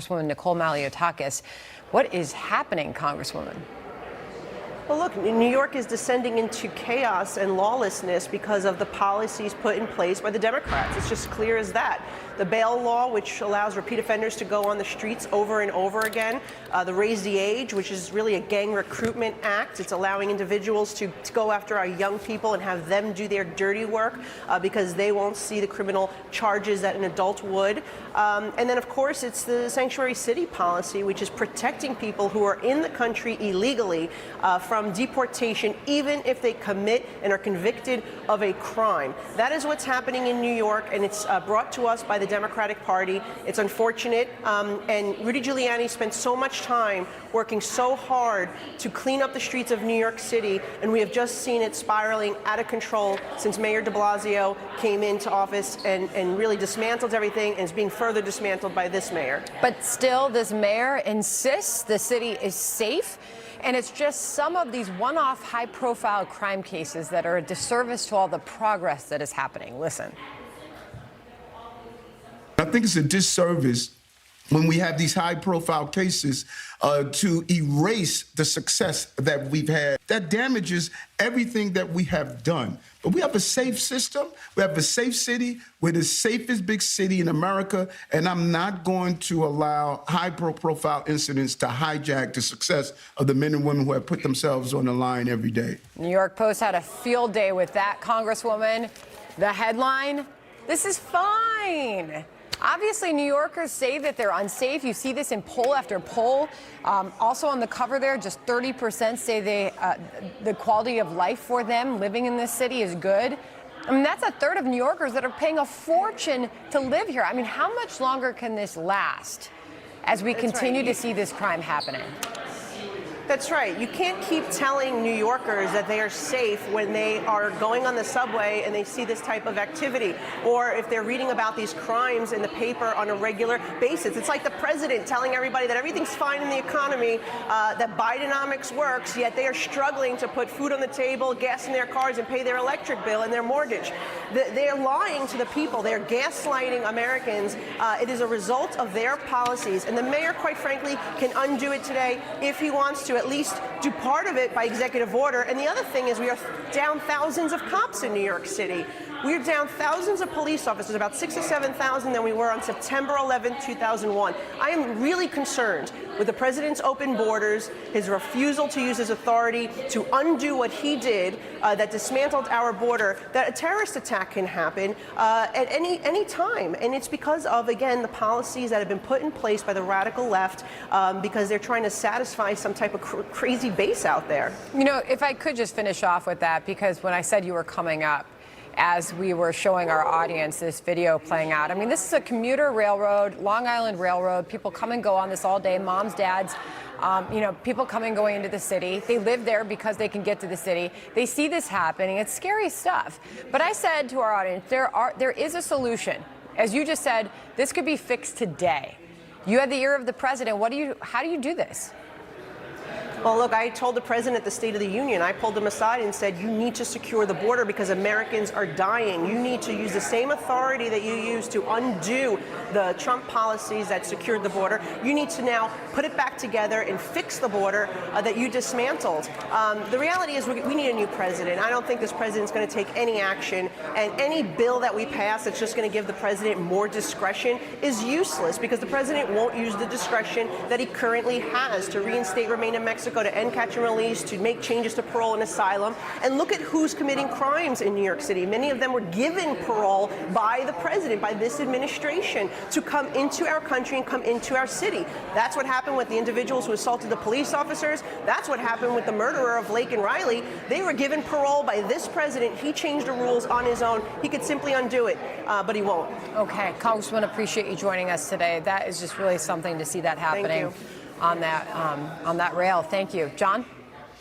Congresswoman Nicole Malliotakis. What is happening, Congresswoman? Well, look, New York is descending into chaos and lawlessness because of the policies put in place by the Democrats. It's just clear as that. The bail law, which allows repeat offenders to go on the streets over and over again. The Raise the Age, which is really a gang recruitment act. It's allowing individuals to go after our young people and have them do their dirty work because they won't see the criminal charges that an adult would. And then, of course, it's the sanctuary city policy, which is protecting people who are in the country illegally from deportation, even if they commit and are convicted of a crime. That is what's happening in New York, and it's brought to us by the Democratic Party. It's unfortunate, and Rudy Giuliani spent so much time working so hard to clean up the streets of New York City, and we have just seen it spiraling out of control since Mayor de Blasio came into office and really dismantled everything, and is being further dismantled by this mayor. But still, this mayor insists the city is safe. And it's just some of these one-off high-profile crime cases that are a disservice to all the progress that is happening. Listen. I think it's a disservice when we have these high-profile cases to erase the success that we've had. That damages everything that we have done. But we have a safe system. We have a safe city. We're the safest big city in America, and I'm not going to allow high-profile incidents to hijack the success of the men and women who have put themselves on the line every day. New York Post had a field day with that, Congresswoman. The headline, "This is fine." Obviously, New Yorkers say that they're unsafe. You see this in poll after poll. Also on the cover there, just 30% say the quality of life for them living in this city is good. I mean, that's a third of New Yorkers that are paying a fortune to live here. I mean, how much longer can this last as we continue to see this crime happening? That's right. You can't keep telling New Yorkers that they are safe when they are going on the subway and they see this type of activity, or if they're reading about these crimes in the paper on a regular basis. It's like the president telling everybody that everything's fine in the economy, that Bidenomics works, yet they are struggling to put food on the table, gas in their cars, and pay their electric bill and their mortgage. They're lying to the people. They're gaslighting Americans. It is a result of their policies, and the mayor, quite frankly, can undo it today if he wants to. At least do part of it by executive order. And the other thing is we are down thousands of cops in New York City. We're down thousands of police officers, about 6,000 or 7,000 than we were on September 11, 2001. I am really concerned with the president's open borders, his refusal to use his authority to undo what he did that dismantled our border, that a terrorist attack can happen at any time. And it's because of, again, the policies that have been put in place by the radical left because they're trying to satisfy some type of crazy base out there. You know, if I could just finish off with that, because when I said you were coming up, as we were showing our audience this video playing out. I mean, this is a commuter railroad, Long Island Railroad. People come and go on this all day, moms, dads, you know, people coming and going into the city. They live there because they can get to the city. They see this happening. It's scary stuff. But I said to our audience, there is a solution. As you just said, this could be fixed today. You had the ear of the president. How do you do this? Well, look, I told the president at the State of the Union, I pulled him aside and said, you need to secure the border because Americans are dying. You need to use the same authority that you used to undo the Trump policies that secured the border. You need to now put it back together and fix the border that you dismantled. The reality is we need a new president. I don't think this president's going to take any action, and any bill that we pass that's just going to give the president more discretion is useless because the president won't use the discretion that he currently has to reinstate remain in Mexico, to end catch and release, to make changes to parole and asylum. And look at who's committing crimes in New York City. Many of them were given parole by the president, by this administration, to come into our country and come into our city. That's what happened with the individuals who assaulted the police officers. That's what happened with the murderer of Lake and Riley. They were given parole by this president. He changed the rules on his own. He could simply undo it, but he won't. Okay, Congressman, appreciate you joining us today. That is just really something to see that happening. Thank you. On that rail. Thank you. John?